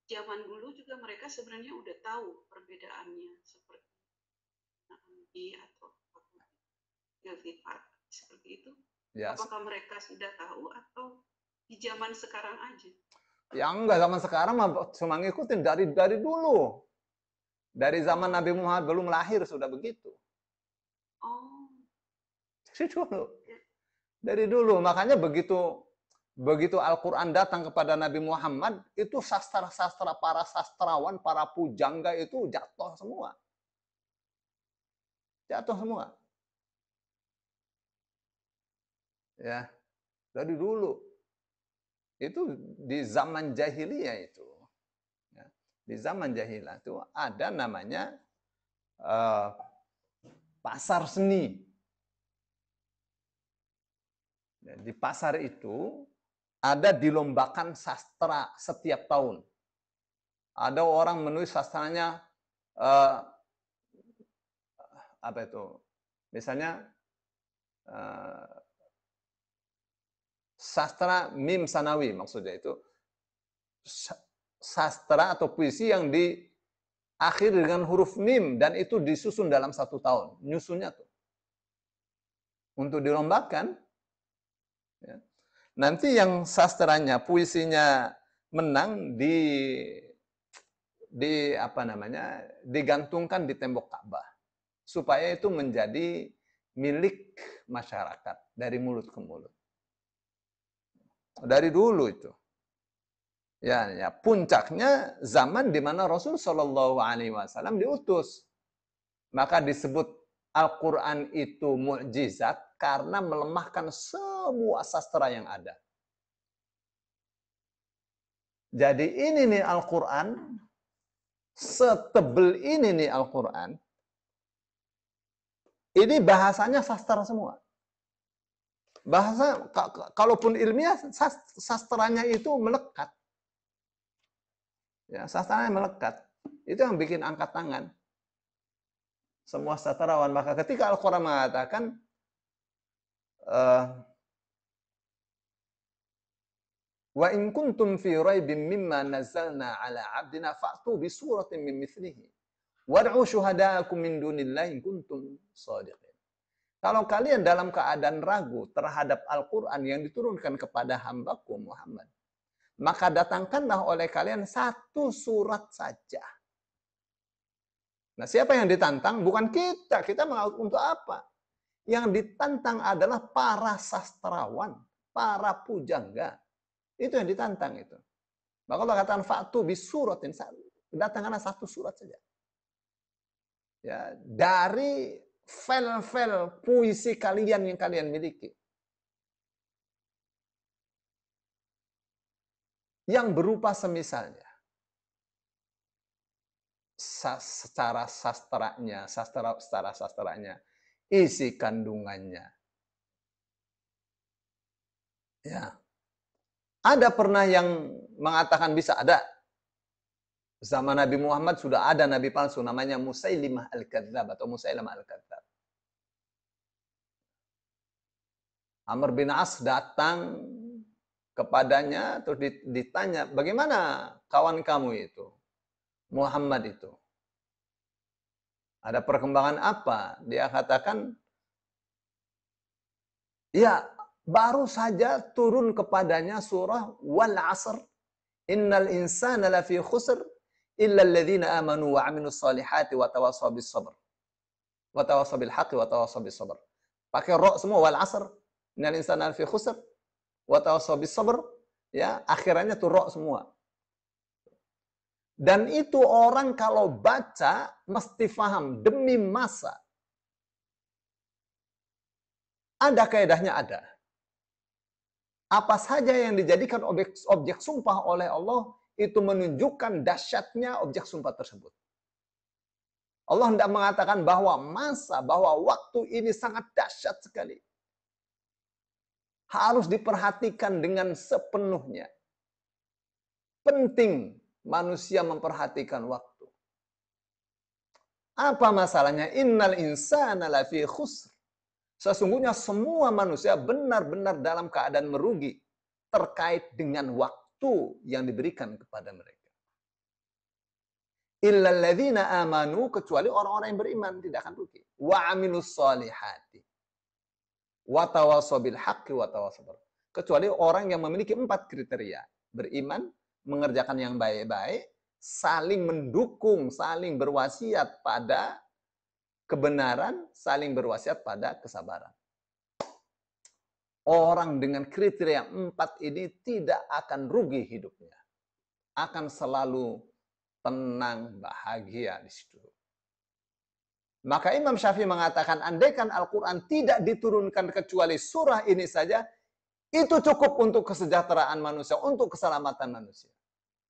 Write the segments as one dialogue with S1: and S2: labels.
S1: zaman dulu juga mereka sebenarnya udah tahu perbedaannya seperti Nabi atau Iltifat seperti itu.
S2: Ya,
S1: Apakah mereka sudah tahu atau di zaman sekarang aja?
S2: yang enggak zaman sekarang mah cuma ngikutin dari dulu. Dari zaman
S1: Oh,
S2: Nabi Muhammad belum lahir sudah begitu.
S1: oh,
S2: Dari dulu.
S1: ya.
S2: Dari dulu. Makanya begitu Al-Quran datang kepada Nabi Muhammad, itu sastra-sastra, para sastrawan, para pujangga itu jatuh semua. Jatuh semua. Ya, dari dulu. Itu di zaman jahiliyah itu. Ya, di zaman jahiliyah itu ada namanya uh, pasar seni. Ya, di pasar itu ada dilombakan sastra setiap tahun. Ada orang menulis sastranya uh, apa itu? Misalnya sastra mim sanawi, maksudnya itu sastra atau puisi yang diakhiri dengan huruf mim dan itu disusun dalam 1 tahun. Nyusunnya tuh untuk dilombakan. Ya. Nanti yang sastranya, puisinya menang di apa namanya, digantungkan di tembok Ka'bah supaya itu menjadi milik masyarakat dari mulut ke mulut. Dari dulu itu. Ya, ya, puncaknya zaman di mana Rasul Shallallahu Alaihi Wasallam diutus. Maka disebut Al-Quran itu mukjizat karena melemahkan semua sastra yang ada. Jadi ini nih Al-Quran, setebel ini nih Al-Quran, ini bahasanya sastra semua. Bahasa, kalaupun ilmiah, sastranya itu melekat. Ya, sastranya melekat. Itu yang bikin angkat tangan. Semua sastrawan. Maka ketika Al-Quran mengatakan, wa in kuntum fi raibin mimma nazzalna ala abdina fa'tu bi suratin min mithlihi wad'u syuhada'akum min dunillahi in kuntum shadiqin. Kalau kalian dalam keadaan ragu terhadap Al-Quran yang diturunkan kepada hambaku Muhammad, maka datangkanlah oleh kalian 1 surat saja. Nah, siapa yang ditantang? Bukan kita. Kita untuk apa? Yang ditantang adalah para sastrawan, para pujangga. Itu yang ditantang itu. Maka Allah katakan fa'tu bisuratin, datangkanlah 1 surat saja. Ya, dari file-file puisi kalian yang kalian miliki. Yang berupa semisalnya. Secara sastranya, secara sastranya, isi kandungannya. Ya. Ada pernah yang mengatakan bisa? Ada. Zaman Nabi Muhammad sudah ada nabi palsu namanya Musailimah Al-Kadzdzab atau Musailamah Al-Kadzdzab. Amr bin As datang kepadanya terus ditanya, "Bagaimana kawan kamu itu? Muhammad itu. Ada perkembangan apa?" Dia katakan, "Ya, baru saja turun kepadanya surah Wal 'Asr. Innal insana lafi khusr illa alladziina aamanu wa 'amilus shalihati wa tawassaw bis sabr. Wa tawassaw bil haqqi wa tawassaw bis sabr." Pakai ra semua, Wal 'Asr. Innal insana lafi khusr wa tawassaw bis sabr. Ya, akhirannya tuh ra semua. Dan itu orang kalau baca mesti faham demi masa. Ada kaedahnya, ada. Apa saja yang dijadikan objek sumpah oleh Allah itu menunjukkan dahsyatnya objek sumpah tersebut. Allah hendak mengatakan bahwa bahwa waktu ini sangat dahsyat sekali. Harus diperhatikan dengan sepenuhnya. Penting manusia memperhatikan waktu. Apa masalahnya? Innal insana lafi khusr. Sesungguhnya semua manusia benar-benar dalam keadaan merugi terkait dengan waktu yang diberikan kepada mereka. Illal ladzina amanu, kecuali orang-orang yang beriman tidak akan rugi. Wa amilus solihati. Wa tawassaw bil haqqi wa tawassaw. Kecuali orang yang memiliki 4 kriteria. Beriman, mengerjakan yang baik-baik, saling mendukung, saling berwasiat pada kebenaran, saling berwasiat pada kesabaran. Orang dengan kriteria 4 ini tidak akan rugi hidupnya. Akan selalu tenang, bahagia di situ. Maka Imam Syafi'i mengatakan, andaikan Al-Quran tidak diturunkan kecuali surah ini saja, itu cukup untuk kesejahteraan manusia, untuk keselamatan manusia.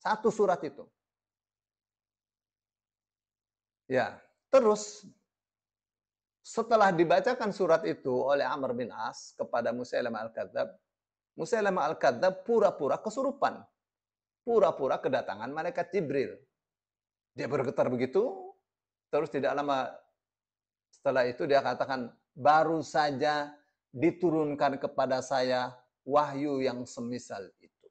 S2: 1 surat itu. Ya, terus setelah dibacakan surat itu oleh Amr bin As kepada Musailamah Al-Kadzab, Musailamah Al-Kadzab pura-pura kesurupan. Pura-pura kedatangan malaikat Jibril. Dia bergetar begitu, terus tidak lama setelah itu dia katakan, baru saja diturunkan kepada saya wahyu yang semisal itu.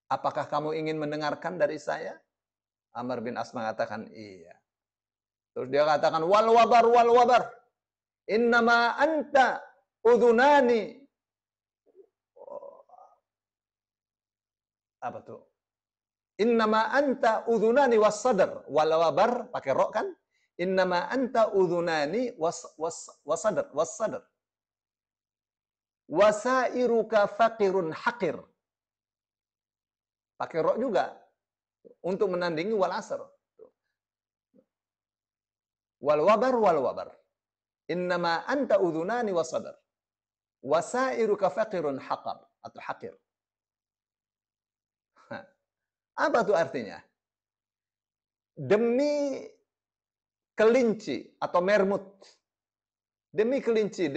S2: Apakah kamu ingin mendengarkan dari saya? Amr bin As mengatakan, iya. Terus dia katakan, wal wabar. Innama anta udhunani. Apa tuh? Innama anta udhunani was sadr. Wal wabar, pakai ro kan? Innama anta udhunani was sadr. Wasairuka faqirun haqir. Pakai ro juga. Untuk menandingi wal asr. Wal wabar. Innama anta udhunani was sadr. Wasairuka faqirun haqar atau haqir. Apa itu artinya? Demi kelinci atau mermut. Demi kelinci.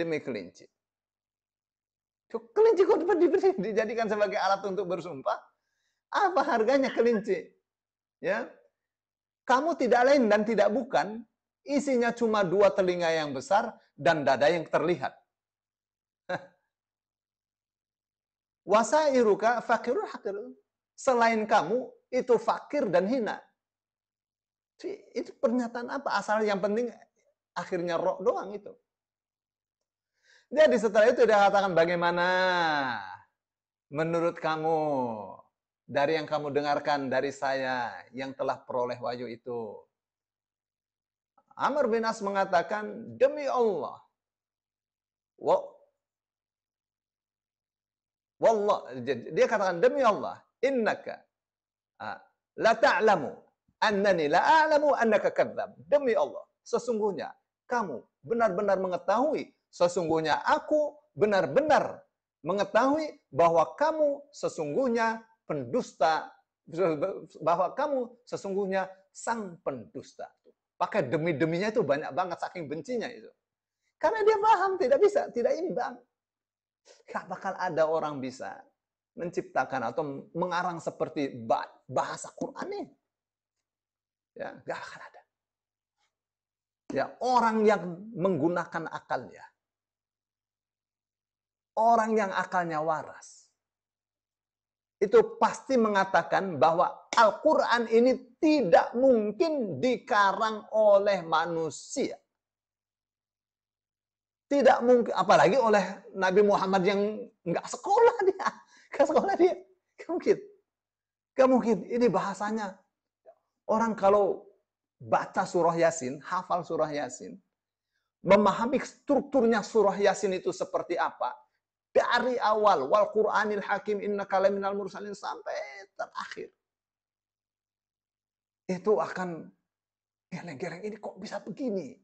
S2: Kelinci kok dijadikan sebagai alat untuk bersumpah? Apa harganya kelinci? Ya. Kamu tidak lain dan tidak bukan, isinya cuma 2 telinga yang besar dan dada yang terlihat. Wasairuka fakirun haqir. Selain kamu itu fakir dan hina. Itu pernyataan apa? Asal yang penting akhirnya roh doang itu. Jadi setelah itu dia katakan, bagaimana menurut kamu dari yang kamu dengarkan dari saya yang telah peroleh wahyu itu? Amr bin As mengatakan, demi Allah, wallah, dia katakan, demi Allah, innaka la ta'lamu annani la a'lamu annaka kadzdzab. Demi Allah, sesungguhnya kamu benar-benar mengetahui, sesungguhnya aku benar-benar mengetahui bahwa kamu sesungguhnya pendusta, bahwa kamu sesungguhnya sang pendusta. Pakai demi-deminya itu banyak banget, saking bencinya itu. Karena dia paham tidak bisa, tidak imbang. Gak bakal ada orang bisa menciptakan atau mengarang seperti bahasa Quran ini. Ya, gak akan ada. Ya, orang yang menggunakan akalnya. Orang yang akalnya waras. Itu pasti mengatakan bahwa Al-Quran ini tidak mungkin dikarang oleh manusia. Tidak mungkin, apalagi oleh Nabi Muhammad yang nggak sekolah dia. Nggak sekolah dia. Nggak mungkin. Ini bahasanya. Orang kalau baca surah Yasin, hafal surah Yasin, memahami strukturnya surah Yasin itu seperti apa, dari awal, wal Qur'anil Hakim innaka laminal mursalin sampai terakhir. Itu akan geleng-geleng, ini kok bisa begini?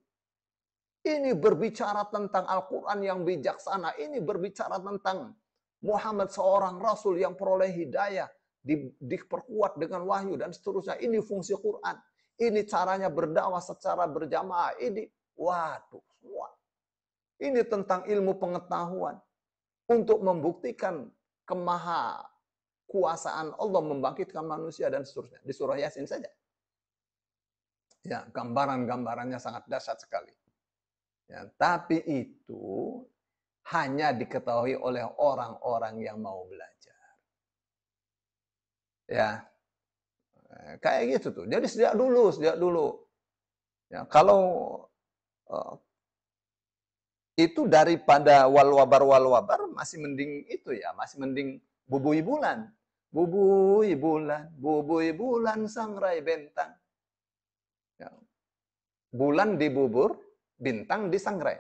S2: Ini berbicara tentang Al-Quran yang bijaksana. Ini berbicara tentang Muhammad seorang Rasul yang peroleh hidayah. Diperkuat dengan wahyu dan seterusnya. Ini fungsi Quran. Ini caranya berdakwah secara berjamaah. Ini, waduh, semua. Ini tentang ilmu pengetahuan. Untuk membuktikan kemaha kuasaan Allah membangkitkan manusia dan seterusnya. Di surah Yasin saja. Ya, gambaran-gambarannya sangat dahsyat sekali. Ya, tapi itu hanya diketahui oleh orang-orang yang mau belajar. Ya, Kayak gitu tuh. Jadi sejak dulu. Ya, kalau itu daripada wal wabar masih mending itu ya, masih mending bubui bulan. Bubui bulan sangrai bentang. Ya. Bulan dibubur, bintang disangrai.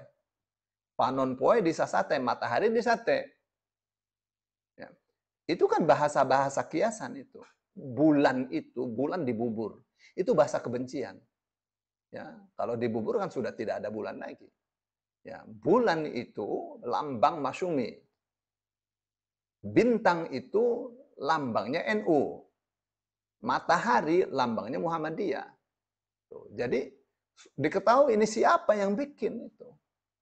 S2: Panon poe disasate, matahari disate. Ya. Itu kan bahasa-bahasa kiasan itu. Bulan dibubur. Itu bahasa kebencian. Ya, kalau dibubur kan sudah tidak ada bulan lagi. Ya, bulan itu lambang Masyumi. Bintang itu lambangnya NU. Matahari lambangnya Muhammadiyah. Tuh, jadi diketahui ini siapa yang bikin itu.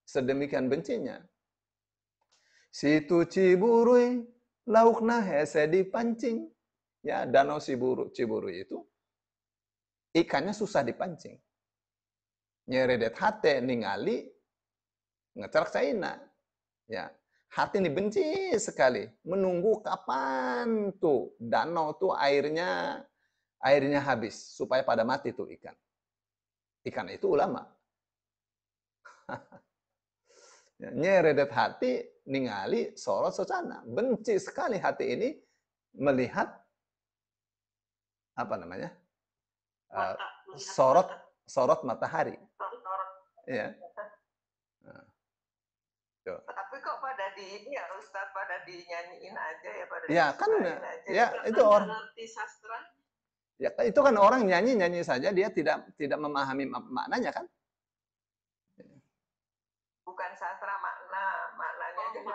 S2: Sedemikian bencinya. Situ Ciburui, laukna hese dipancing. Ya, danau Ciburui itu ikannya susah dipancing. Nyeredet hate ningali ngecerak China. Ya, hati ini benci sekali, menunggu kapan tuh danau tuh airnya habis supaya pada mati tuh ikan. Ikan itu ulama. Nyeredet hati ningali sorot socana. Benci sekali hati ini melihat apa namanya? Sorot matahari. Ya. Nah,
S3: tapi kok pada ini ya Ustaz, pada dinyanyiin aja ya, pada
S2: ya kan
S3: aja.
S2: Ya itu orang
S1: ngerti sastra.
S2: Ya itu kan orang nyanyi saja, dia tidak memahami maknanya kan.
S3: Bukan sastra maknanya juga.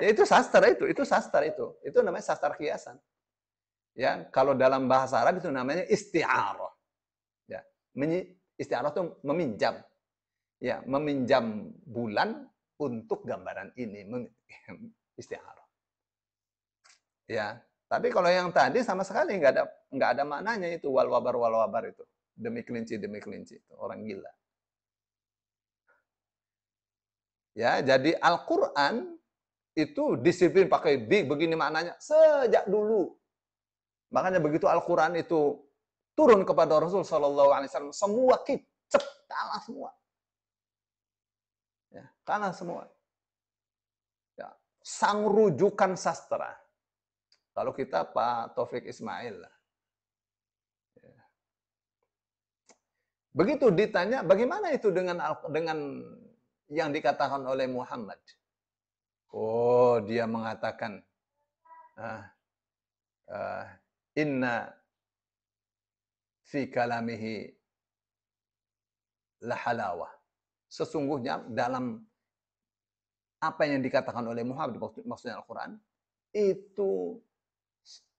S2: Ya itu sastra itu. Itu namanya sastra kiasan. Ya, kalau dalam bahasa Arab itu namanya isti'arah. Ya, isti'arah itu meminjam. Ya, meminjam bulan untuk gambaran ini, isti'arah. Ya, tapi kalau yang tadi sama sekali nggak ada maknanya itu wal wabar itu. Demi kelinci itu orang gila. Ya, jadi Al-Qur'an itu disiplin pakai begini maknanya sejak dulu. Makanya begitu Al-Qur'an itu turun kepada Rasul sallallahu alaihi wasallam, semua kicep, kalah semua. Ya, kalah semua. Ya, sang rujukan sastra. Kalau kita Pak Taufik Ismail lah. Ya. Begitu ditanya bagaimana itu dengan yang dikatakan oleh Muhammad. Oh, dia mengatakan inna fi kalamihi la halawah. Sesungguhnya dalam apa yang dikatakan oleh Muhammad, maksudnya Al-Quran, itu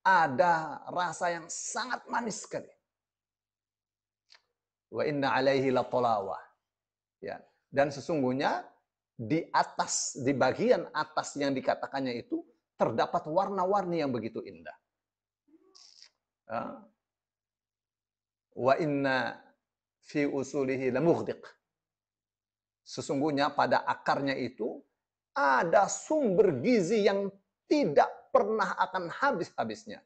S2: ada rasa yang sangat manis sekali. Wa inna alaihi la talawah. Ya. Dan sesungguhnya di bagian atas yang dikatakannya itu terdapat warna-warni yang begitu indah. Wa inna fi usulihi la mughdiq. Sesungguhnya pada akarnya itu ada sumber gizi yang tidak pernah akan habis-habisnya.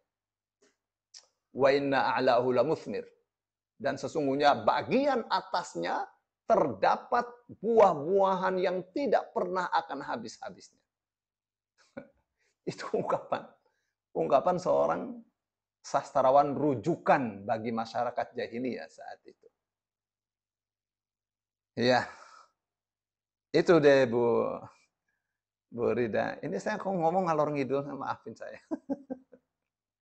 S2: Wa inna a'lahu la muthmir. Dan sesungguhnya bagian atasnya terdapat buah-buahan yang tidak pernah akan habis-habisnya. Itu ungkapan seorang sastrawan rujukan bagi masyarakat jahiliyah saat itu. Ya, itu deh Bu Rida. Ini saya kok ngomong ngalor ngidul, maafin saya.